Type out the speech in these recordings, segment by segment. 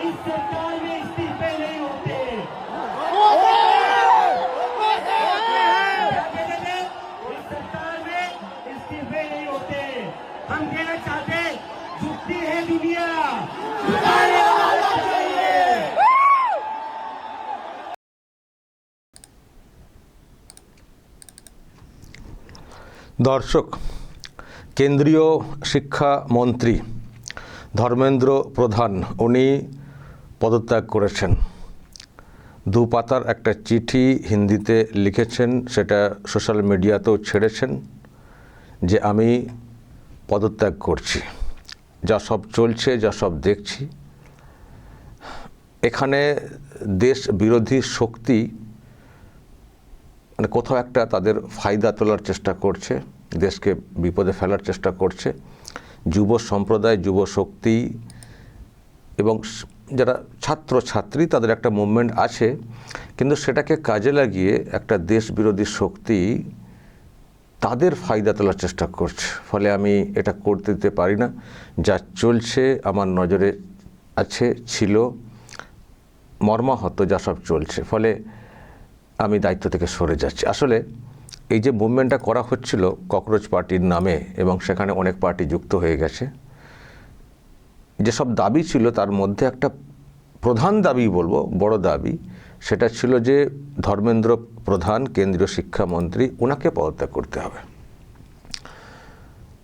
इस सरकार में इस्तीफे नहीं होते, इस सरकार में इस्तीफे नहीं होते। हम कहना चाहते झुकती है दुनिया, झुकाने वाला चाहिए। দর্শক, কেন্দ্রীয় শিক্ষামন্ত্রী ধর্মেন্দ্র প্রধান উনি পদত্যাগ করেছেন। দু পাতার একটা চিঠি হিন্দিতে লিখেছেন, সেটা সোশ্যাল মিডিয়াতেও ছেড়েছেন যে আমি পদত্যাগ করছি। যা সব চলছে, যা সব দেখছি, এখানে দেশ বিরোধী শক্তি মানে কোথাও একটা তাদের ফায়দা তোলার চেষ্টা করছে, দেশকে বিপদে ফেলার চেষ্টা করছে। যুব সম্প্রদায়, যুব শক্তি এবং যারা ছাত্র ছাত্রী, তাদের একটা মুভমেন্ট আছে, কিন্তু সেটাকে কাজে লাগিয়ে একটা দেশ বিরোধী শক্তি তাদের ফায়দা তোলার চেষ্টা করছে। ফলে আমি এটা করতে দিতে পারি না। যা চলছে আমার নজরে আছে, ছিল, মর্মাহত যা সব চলছে, ফলে আমি দায়িত্ব থেকে সরে যাচ্ছি। আসলে এই যে মুভমেন্টটা করা হচ্ছিল ককরোচ পার্টির নামে, এবং সেখানে অনেক পার্টি যুক্ত হয়ে গেছে, যেসব দাবি ছিল তার মধ্যে একটা প্রধান দাবি, বলবো বড় দাবি, সেটা ছিল যে ধর্মেন্দ্র প্রধান কেন্দ্রীয় শিক্ষামন্ত্রী, ওনাকে পদত্যাগ করতে হবে।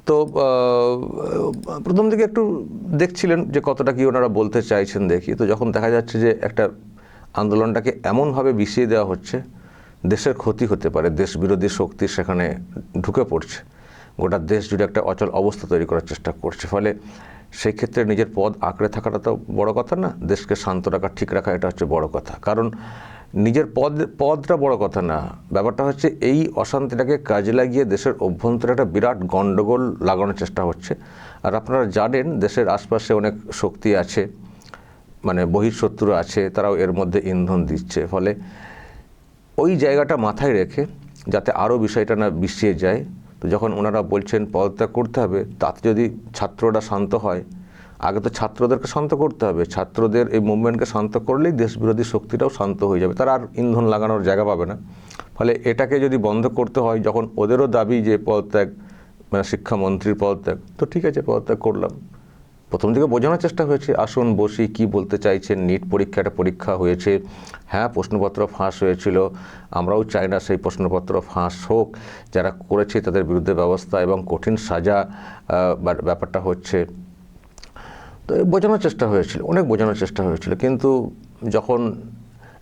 তো প্রথম দিকে একটু দেখছিলেন যে কতটা কি ওনারা বলতে চাইছেন দেখি। তো যখন দেখা যাচ্ছে যে একটা আন্দোলনটাকে এমনভাবে বিষিয়ে দেওয়া হচ্ছে, দেশের ক্ষতি হতে পারে, দেশ বিরোধী শক্তি সেখানে ঢুকে পড়ছে, গোটা দেশ জুড়ে একটা অচল অবস্থা তৈরি করার চেষ্টা করছে। ফলে সেই ক্ষেত্রে নিজের পদ আঁকড়ে থাকাটা তো বড় কথা না, দেশকে শান্ত রাখা, ঠিক রাখা, এটা হচ্ছে বড় কথা। কারণ নিজের পদটা বড় কথা না, ব্যাপারটা হচ্ছে এই অশান্তিটাকে কাজে লাগিয়ে দেশের অভ্যন্তরে একটা বিরাট গণ্ডগোল লাগানোর চেষ্টা হচ্ছে। আর আপনারা জানেন দেশের আশপাশে অনেক শক্তি আছে, মানে বহিঃশত্রু আছে, তারাও এর মধ্যে ইন্ধন দিচ্ছে। ফলে ওই জায়গাটা মাথায় রেখে যাতে আরও বিষয়টা না বিষিয়ে যায়, তো যখন ওনারা বলছেন পদত্যাগ করতে হবে, তাতে যদি ছাত্ররা শান্ত হয়, আগে তো ছাত্রদেরকে শান্ত করতে হবে। ছাত্রদের এই মুভমেন্টকে শান্ত করলেই দেশ বিরোধী শক্তিটাও শান্ত হয়ে যাবে, তারা আর ইন্ধন লাগানোর জায়গা পাবে না। ফলে এটাকে যদি বন্ধ করতে হয়, যখন ওদেরও দাবি যে পদত্যাগ, মানে শিক্ষামন্ত্রীর পদত্যাগ, তো ঠিক আছে পদত্যাগ করলাম। প্রথম দিকে বোঝানোর চেষ্টা হয়েছে, আসুন বসি, কি বলতে চাইছেন, নিট পরীক্ষাটা পরীক্ষা হয়েছে, হ্যাঁ প্রশ্নপত্র ফাঁস হয়েছিল, আমরাও চাই না সেই প্রশ্নপত্র ফাঁস হোক, যারা করেছে তাদের বিরুদ্ধে ব্যবস্থা এবং কঠিন সাজা, ব্যাপারটা হচ্ছে। তো বোঝানোর চেষ্টা হয়েছিল, অনেক বোঝানোর চেষ্টা হয়েছিল, কিন্তু যখন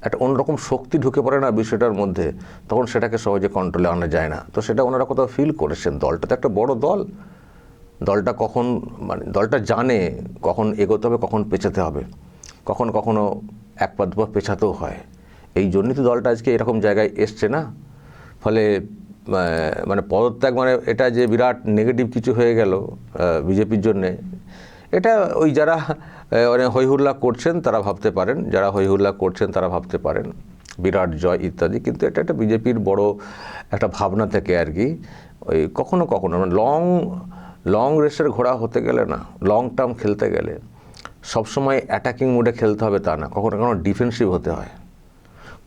একটা অন্যরকম শক্তি ঢুকে পড়ে না বিষয়টার মধ্যে, তখন সেটাকে সহজে কন্ট্রোলে আনা যায় না। তো সেটা ওনারা কোথাও ফিল করেছেন। দলটা তো একটা বড় দল, দলটা কখন, মানে দলটা জানে কখন এগোতে হবে, কখন পেছাতে হবে, কখনো এক পা দুপা পেছাতেও হয়। এই জন্যই তো দলটা আজকে এরকম জায়গায় এসছে না। ফলে মানে পদত্যাগ মানে এটা যে বিরাট নেগেটিভ কিছু হয়ে গেল বিজেপির জন্যে, এটা ওই যারা হইহুল্লা করছেন তারা ভাবতে পারেন, যারা হইহুল্লা করছেন তারা ভাবতে পারেন বিরাট জয় ইত্যাদি, কিন্তু এটা একটা বিজেপির বড় একটা ভাবনা থেকে আর কি। ওই কখনো মানে লং রেসের ঘোড়া হতে গেলে না, লং টার্ম খেলতে গেলে সবসময় অ্যাটাকিং মুডে খেলতে হবে তা না, কখনো ডিফেন্সিভ হতে হয়,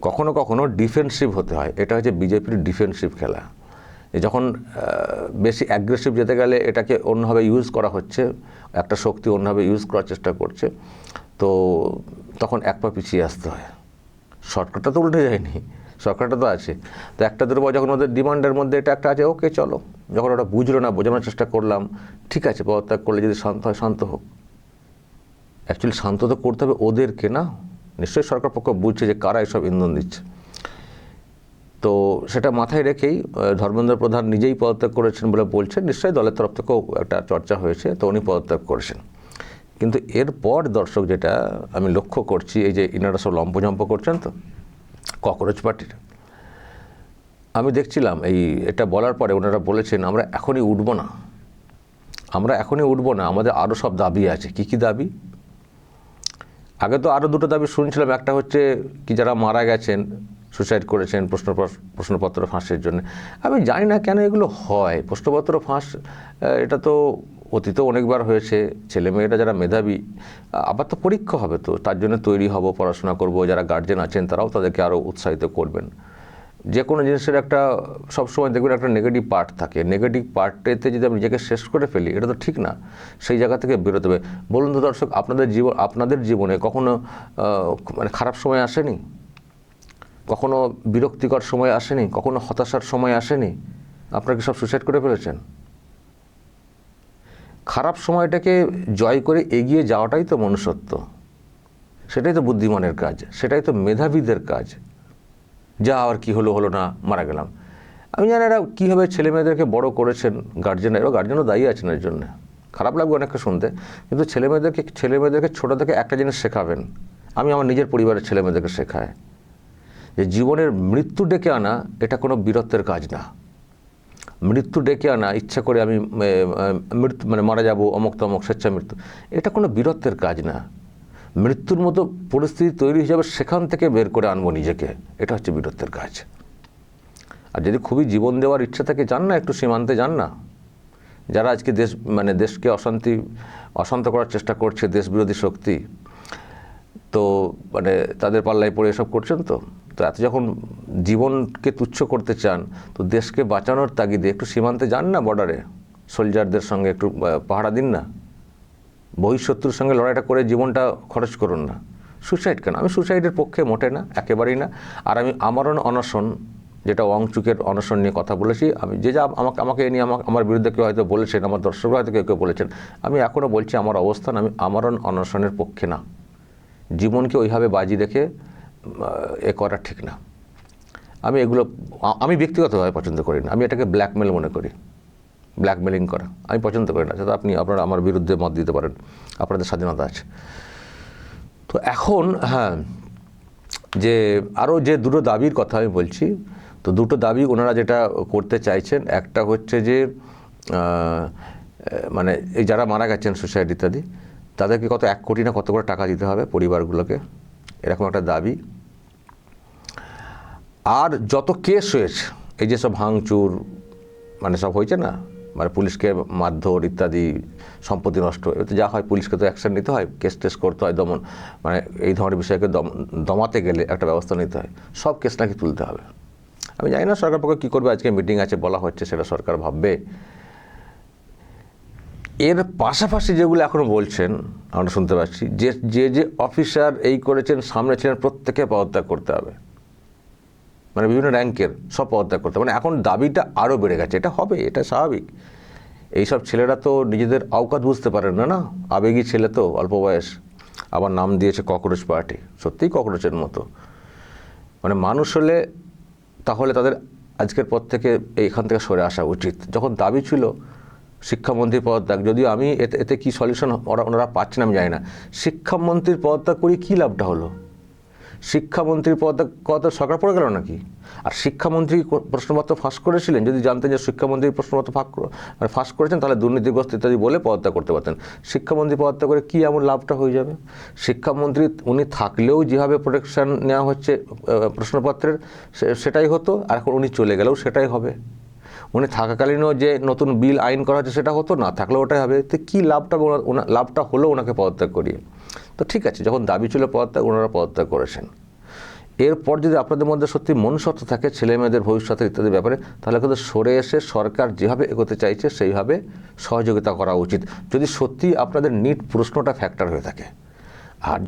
কখনো ডিফেন্সিভ হতে হয়। এটা হচ্ছে বিজেপির ডিফেন্সিভ খেলা। যখন বেশি অ্যাগ্রেসিভ যেতে গেলে এটাকে অন্যভাবে ইউজ করা হচ্ছে, একটা শক্তি অন্যভাবে ইউজ করার চেষ্টা করছে, তো তখন এক পা পিছিয়ে আসতে হয়। শর্টকাটটা তো উল্টে যায়নি, শর্টকাটটা তো আছে। তো একটা দুটো যখন ওদের ডিমান্ডের মধ্যে এটা একটা আছে, ওকে চলো, যখন ওটা বুঝলো না, বোঝানোর চেষ্টা করলাম, ঠিক আছে পদত্যাগ করলে যদি শান্ত হয় শান্ত হোক। অ্যাকচুয়ালি শান্ত তো করতে হবে ওদেরকে না, নিশ্চয়ই সরকার পক্ষ বুঝছে যে কারা এসব ইন্ধন দিচ্ছে। তো সেটা মাথায় রেখেই ধর্মেন্দ্র প্রধান নিজেই পদত্যাগ করেছেন বলে বলছেন, নিশ্চয়ই দলের তরফ থেকেও একটা চর্চা হয়েছে, তো উনি পদত্যাগ করেছেন। কিন্তু এরপর দর্শক যেটা আমি লক্ষ্য করছি, এই যে ইনারা সব লম্পঝম্প করছেন তো ককরোচ পার্টির, আমি দেখছিলাম এটা বলার পরে ওনারা বলেছেন আমরা এখনই উঠবো না, আমাদের আরও সব দাবি আছে। কি দাবি? আগে তো আরও দুটো দাবি শুনছিলাম, একটা হচ্ছে কি যারা মারা গেছেন, সুসাইড করেছেন প্রশ্নপত্র ফাঁসের জন্য। আমি জানি না কেন এগুলো হয়, প্রশ্নপত্র ফাঁস, এটা তো অতীতেও অনেকবার হয়েছে। ছেলেমেয়েরা যারা মেধাবী, আবার তো পরীক্ষা হবে, তো তার জন্য তৈরি হব, পড়াশোনা করব, যারা গার্জেন আছেন তারাও তাদেরকে আরও উৎসাহিত করবেন। যে কোনো জিনিসের একটা সবসময় দেখবেন একটা নেগেটিভ পার্ট থাকে, নেগেটিভ পার্টেতে যদি আমি নিজেকে শেষ করে ফেলি এটা তো ঠিক না, সেই জায়গা থেকে বেরোতে হবে। বলুন তো দর্শক, আপনাদের জীবনে কখনো মানে খারাপ সময় আসেনি? কখনো বিরক্তিকর সময় আসেনি? কখনো হতাশার সময় আসেনি? আপনারা কি সব সুসাইড করে ফেলেছেন? খারাপ সময়টাকে জয় করে এগিয়ে যাওয়াটাই তো মনুষ্যত্ব, সেটাই তো বুদ্ধিমানের কাজ, সেটাই তো মেধাবীদের কাজ। যা আর কি হলো না, মারা গেলাম। আমি জানি এরা কীভাবে ছেলেমেয়েদেরকে বড় করেছেন গার্জেনও দায়ী আছেন এর জন্য। খারাপ লাগবে অনেককে শুনতে, কিন্তু ছেলেমেয়েদেরকে ছোটো থেকে একটা জিনিস শেখাবেন। আমি আমার নিজের পরিবারের ছেলেমেয়েদেরকে শেখাই যে জীবনের মৃত্যু ডেকে আনা এটা কোনো বীরত্বের কাজ না। মৃত্যু ডেকে আনা, ইচ্ছা করে আমি মারা যাব, অমুক তমুক স্বেচ্ছা মৃত্যু, এটা কোনো বীরত্বের কাজ না। মৃত্যুর মতো পরিস্থিতি তৈরি হয়ে যাবে, সেখান থেকে বের করে আনবো নিজেকে, এটা হচ্ছে বীরত্বের কাজ। আর যদি খুবই জীবন দেওয়ার ইচ্ছা থাকে, যান না একটু সীমান্তে, যান না। যারা আজকে দেশকে অশান্ত করার চেষ্টা করছে, দেশবিরোধী শক্তি, তো তাদের পাল্লায় পড়ে এসব করছেন। তো এত যখন জীবনকে তুচ্ছ করতে চান, তো দেশকে বাঁচানোর তাগিদে একটু সীমান্তে যান না, বর্ডারে সোলজারদের সঙ্গে একটু পাহারা দিন না, বহিঃশত্রুর সঙ্গে লড়াইটা করে জীবনটা খরচ করুন না। সুসাইড কেন? আমি সুসাইডের পক্ষে মোটে না, একেবারেই না। আর আমি আমরণ অনশন, যেটা ওয়াংচুকের অনশন নিয়ে কথা বলেছি, আমি আমাকে এ নিয়ে আমার বিরুদ্ধে কেউ হয়তো বলেছেন, আমার দর্শকরা হয়তো কেউ বলেছেন, আমি এখনও বলছি আমার অবস্থান, আমি আমরণ অনশনের পক্ষে না। জীবনকে ওইভাবে বাজি রেখে করা ঠিক না। আমি ব্যক্তিগতভাবে পছন্দ করি না। আমি এটাকে ব্ল্যাকমেল মনে করি, ব্ল্যাকমেলিং করা আমি পছন্দ করি না। সেটা আপনারা আমার বিরুদ্ধে মত দিতে পারেন, আপনাদের স্বাধীনতা আছে। তো এখন যে আরও যে দুটো দাবির কথা আমি বলছি, তো দুটো দাবি ওনারা যেটা করতে চাইছেন, একটা হচ্ছে যে এই যারা মারা গেছেন সুসাইড ইত্যাদি, তাদেরকে কত 1 কোটি না কত করে টাকা দিতে হবে পরিবারগুলোকে, এরকম একটা দাবি। আর যত কেস হয়েছে, এই যে সব ভাঙচুর সব হয়েছে না, পুলিশকে মারধর ইত্যাদি, সম্পত্তি নষ্ট, এতে যা হয় পুলিশকে তো অ্যাকশন নিতে হয়, কেস টেস করতে হয়, দমন এই ধরনের বিষয়কে দমাতে গেলে একটা ব্যবস্থা নিতে হয়। সব কেস নাকি তুলতে হবে। আমি জানি না সরকার পক্ষ কী করবে, আজকে মিটিং আছে বলা হচ্ছে, সেটা সরকার ভাববে। এর পাশাপাশি যেগুলো এখনও বলছেন আমরা শুনতে পাচ্ছি, যে অফিসার এই করেছেন, সামনে ছিলেন, প্রত্যেকে পদত্যাগ করতে হবে, বিভিন্ন র্যাঙ্কের সব পদত্যাগ করতে হবে। এখন দাবিটা আরও বেড়ে গেছে, এটা হবে, এটা স্বাভাবিক। এইসব ছেলেরা তো নিজেদের আওকাত বুঝতে পারেন না, আবেগী ছেলে তো, অল্প বয়স, আবার নাম দিয়েছে ককরোচ পার্টি, সত্যিই ককরোচের মতো। মানুষ হলে তাহলে তাদের আজকের পর থেকে এইখান থেকে সরে আসা উচিত। যখন দাবি ছিল শিক্ষামন্ত্রীর পদত্যাগ, যদিও আমি এতে কি সলিউশন ওনারা পাচ্ছেন আমি জানি না। শিক্ষামন্ত্রীর পদত্যাগ করে কী লাভটা হলো? শিক্ষামন্ত্রীর পদত্যাগ সরকার পড়ে গেল নাকি? আর শিক্ষামন্ত্রী প্রশ্নপত্র ফাঁস করেছিলেন, যদি জানতেন যে শিক্ষামন্ত্রী প্রশ্নপত্র ফাঁস করেছেন, তাহলে দুর্নীতিগ্রস্ত ইত্যাদি বলে পদত্যাগ করতে পারতেন। শিক্ষামন্ত্রী পদত্যাগ করে কী এমন লাভটা হয়ে যাবে? শিক্ষামন্ত্রী উনি থাকলেও যেভাবে প্রোটেকশন নেওয়া হচ্ছে প্রশ্নপত্রের, সেটাই হতো, আর এখন উনি চলে গেলেও সেটাই হবে। উনি থাকাকালীনও যে নতুন বিল আইন করা হচ্ছে সেটা হতো, না থাকলেও ওটাই হবে। তো কী লাভটা হলো ওনাকে পদত্যাগ করিয়ে? তো ঠিক আছে, যখন দাবি ছিল পদত্যাগ, ওনারা পদত্যাগ করেছেন। এরপর যদি আপনাদের মধ্যে সত্যি মনুষ্যত্ব থাকে, ছেলে মেয়েদের ভবিষ্যতের ইত্যাদি ব্যাপারে, তাহলে কিন্তু সরে এসে সরকার যেভাবে এগোতে চাইছে সেইভাবে সহযোগিতা করা উচিত, যদি সত্যি আপনাদের নিট প্রশ্নটা ফ্যাক্টর হয়ে থাকে। আর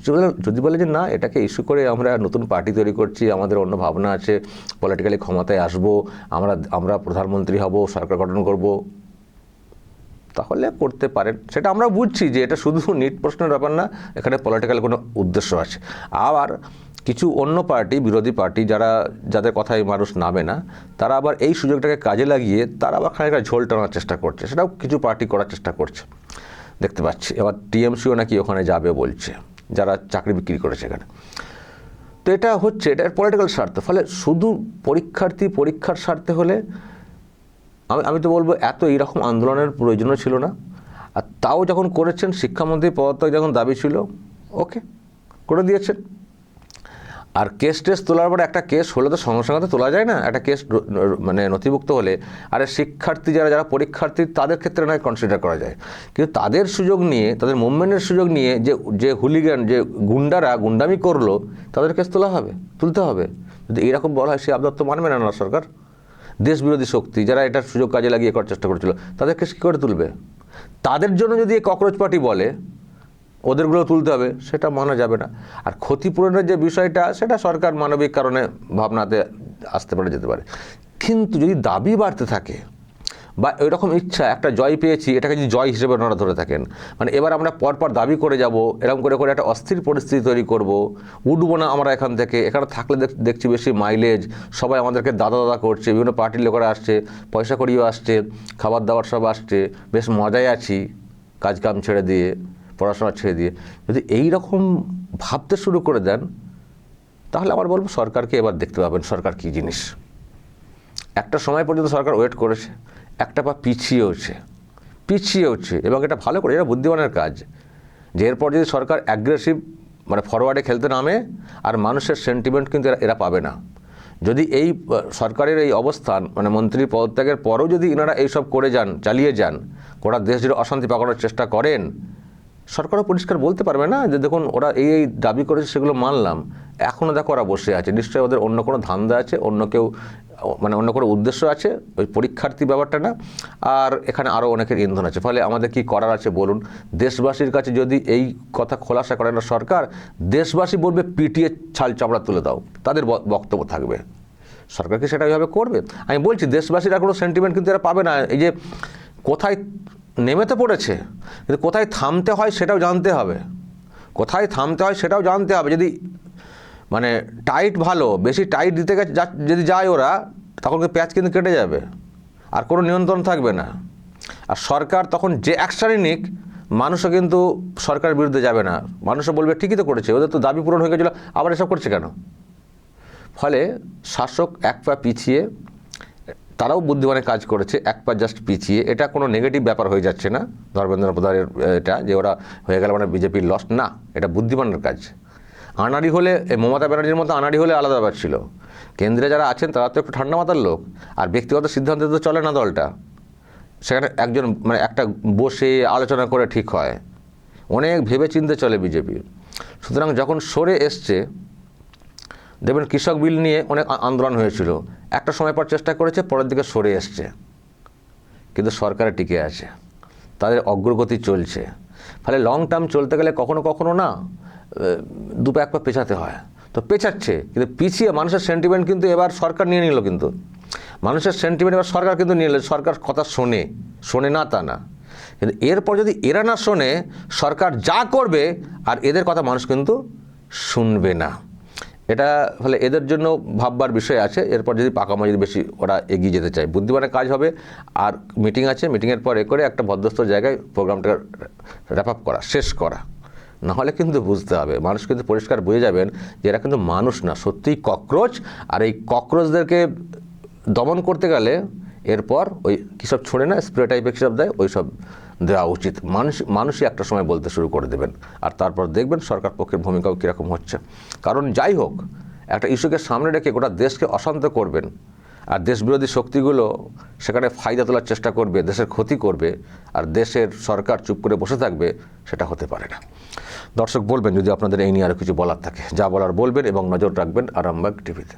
যদি বলে যে না, এটাকে ইস্যু করে আমরা নতুন পার্টি তৈরি করছি, আমাদের অন্য ভাবনা আছে, পলিটিক্যালি ক্ষমতায় আসবো, আমরা প্রধানমন্ত্রী হব, সরকার গঠন করব, তাহলে করতে পারেন। সেটা আমরা বুঝছি যে এটা শুধু নিট প্রশ্নের ব্যাপার না, এখানে পলিটিক্যাল কোনো উদ্দেশ্য আছে। আবার কিছু অন্য পার্টি, বিরোধী পার্টি, যাদের কথায় মানুষ নামে না, তারা আবার এই সুযোগটাকে কাজে লাগিয়ে তারা আবার খানিকটা ঝোল টানার চেষ্টা করছে। সেটাও কিছু পার্টি করার চেষ্টা করছে, দেখতে পাচ্ছি। এবার টিএমসিও নাকি ওখানে যাবে বলছে, যারা চাকরি বিক্রি করেছে এখানে। তো এটা হচ্ছে, এটা পলিটিক্যাল স্বার্থ। ফলে শুধু পরীক্ষার স্বার্থে হলে আমি তো বলবো এত এইরকম আন্দোলনের প্রয়োজনও ছিল না। আর তাও যখন করেছেন, শিক্ষামন্ত্রী পদত্যাগ যখন দাবি ছিল, ওকে করে দিয়েছেন। আর কেস তোলার পরে, একটা কেস হলে তো সঙ্গে সঙ্গে তো তোলা যায় না, একটা কেস মানে নথিভুক্ত হলে। আর শিক্ষার্থী যারা পরীক্ষার্থী, তাদের ক্ষেত্রে নয় কনসিডার করা যায়, কিন্তু তাদের সুযোগ নিয়ে, তাদের মুভমেন্টের সুযোগ নিয়ে যে হুলিগান, যে গুন্ডারা গুন্ডামি করলো, তাদের কেস তুলতে হবে। যদি এরকম বলা হয়, সে আবদার তো মানবে না সরকার। দেশ বিরোধী শক্তি যারা এটার সুযোগ কাজে লাগিয়ে করার চেষ্টা করেছিল, তাদের কেস কী করে তুলবে? তাদের জন্য যদি ককরোচ পার্টি বলে ওদেরগুলো তুলতে হবে, সেটা মানা যাবে না। আর ক্ষতিপূরণের যে বিষয়টা, সেটা সরকার মানবিক কারণে ভাবনাতে আসতে যেতে পারে। কিন্তু যদি দাবি বাড়তে থাকে বা এরকম ইচ্ছা, একটা জয় পেয়েছি, এটাকে যদি জয় হিসেবে ওনারা ধরে থাকেন, মানে এবার আমরা পরপর দাবি করে যাব, এরকম করে একটা অস্থির পরিস্থিতি তৈরি করব, উঠবো না আমরা এখান থেকে। এখানে থাকলে দেখছি বেশি মাইলেজ, সবাই আমাদেরকে দাদা করছে, বিভিন্ন পার্টির লোকেরা আসছে, পয়সা করিও আসছে, খাবার দাবার সব আসছে, বেশ মজায় আছি, কাজকাম ছেড়ে দিয়ে, পড়াশোনা ছেড়ে দিয়ে। যদি এই রকম ভাবতে শুরু করে দেন, তাহলে আমার বলবো সরকারকে এবার দেখতে পাবেন সরকার কী জিনিস। একটা সময় পর্যন্ত সরকার ওয়েট করেছে, একটা পা পিছিয়েওছে, এবং এটা ভালো করে, এটা বুদ্ধিমানের কাজ। যে এরপর যদি সরকার অ্যাগ্রেসিভ মানে ফরওয়ার্ডে খেলতে নামে, আর মানুষের সেন্টিমেন্ট কিন্তু এরা পাবে না। যদি এই সরকারের এই অবস্থান, মানে মন্ত্রী পদত্যাগের পরেও যদি এনারা এইসব চালিয়ে যান, গোটা দেশ জুড়ে অশান্তি পাকানোর চেষ্টা করেন, সরকারও পরিষ্কার বলতে পারবে না যে দেখুন ওরা এই দাবি করেছে, সেগুলো মানলাম, এখনও দেখো ওরা বসে আছে। নিশ্চয়ই ওদের অন্য কোনো ধান্দা আছে, অন্য কোনো উদ্দেশ্য আছে, ওই পরীক্ষার্থী ব্যাপারটা না। আর এখানে আরও অনেকের ইন্ধন আছে। ফলে আমাদের কি করার আছে বলুন? দেশবাসীর কাছে যদি এই কথা খোলাসা করে না সরকার, দেশবাসী বলবে পিটিয়ে ছাল চামড়া তুলে দাও, তাদের বক্তব্য থাকবে। সরকারকে সেটা ওইভাবে করবে। আমি বলছি, দেশবাসীর আর কোনো সেন্টিমেন্ট কিন্তু এরা পাবে না। এই যে কোথায় নেমে তো পড়েছে, কিন্তু কোথায় থামতে হয় সেটাও জানতে হবে। যদি মানে টাইট ভালো, বেশি টাইট দিতে যদি যায় ওরা, তখন প্যাচ কিন্তু কেটে যাবে, আর কোনো নিয়ন্ত্রণ থাকবে না। আর সরকার তখন যে অ্যাকশানই নিক, মানুষও কিন্তু সরকারের বিরুদ্ধে যাবে না। মানুষও বলবে ঠিকই তো করেছে, ওদের তো দাবি পূরণ হয়ে গেছিলো, আবার এসব করছে কেন? ফলে শাসক এক পা পিছিয়ে, তারাও বুদ্ধিমানের কাজ করেছে, এক পা জাস্ট পিছিয়ে। এটা কোনো নেগেটিভ ব্যাপার হয়ে যাচ্ছে না ধর্মেন্দ্র প্রধানের, এটা যে ওরা হয়ে গেল মানে বিজেপির লস না, এটা বুদ্ধিমানের কাজ। আনাড়ি হলে, মমতা ব্যানার্জির মতো আনাড়ি হলে আলাদা ব্যাপার ছিল। কেন্দ্রে যারা আছেন তারা তো একটু ঠান্ডা মাথার লোক, আর ব্যক্তিগত সিদ্ধান্তে তো চলে না দলটা। সেখানে একজন মানে একটা বসে আলোচনা করে ঠিক হয়, অনেক ভেবে চিন্তে চলে বিজেপি। সুতরাং যখন সরে এসছে, দেখবেন কৃষক বিল নিয়ে অনেক আন্দোলন হয়েছিল, একটা সময় পর চেষ্টা করেছে, পরের দিকে সরে এসছে, কিন্তু সরকারে টিকে আছে, তাদের অগ্রগতি চলছে। ফলে লং টার্ম চলতে গেলে কখনো না দুপা এক পা পেছাতে হয়, তো পেছাচ্ছে। কিন্তু পিছিয়ে মানুষের সেন্টিমেন্ট কিন্তু এবার সরকার নিয়ে নিল, কিন্তু মানুষের সেন্টিমেন্ট এবার সরকার কিন্তু নিয়ে নিল। সরকার কথা শোনে না তা না, কিন্তু এরপর যদি এরা না শোনে, সরকার যা করবে আর এদের কথা মানুষ কিন্তু শুনবে না। এটা ফলে এদের জন্য ভাববার বিষয় আছে। এরপর যদি পাকামো যদি বেশি ওরা এগিয়ে যেতে চায়, বুদ্ধিমানের কাজ হবে। আর মিটিং আছে, মিটিংয়ের পর করে একটা ভদ্রস্থ জায়গায় প্রোগ্রামটা র্যাপ আপ করা, শেষ করা। নাহলে কিন্তু বুঝতে হবে, মানুষ কিন্তু পরিষ্কার বুঝে যাবেন যে এরা কিন্তু মানুষ না, সত্যিই ককরোচ। আর এই ককরোচদেরকে দমন করতে গেলে এরপর ওই কীসব ছোড়ে না, স্প্রে টাইপের কীসব দেয়, ওই সব দেওয়া উচিত। মানুষই একটা সময় বলতে শুরু করে দেবেন, আর তারপর দেখবেন সরকার পক্ষের ভূমিকাও কীরকম হচ্ছে। কারণ যাই হোক, একটা ইস্যুকে সামনে রেখে গোটা দেশকে অশান্ত করবেন, আর দেশবিরোধী শক্তিগুলো সেখানে ফায়দা তোলার চেষ্টা করবে, দেশের ক্ষতি করবে, আর দেশের সরকার চুপ করে বসে থাকবে, সেটা হতে পারে না। দর্শক বলবেন যদি আপনাদের এই নিয়ে আরও কিছু বলার থাকে, যা বলার বলবেন, এবং নজর রাখবেন আরামবাগ টিভিতে।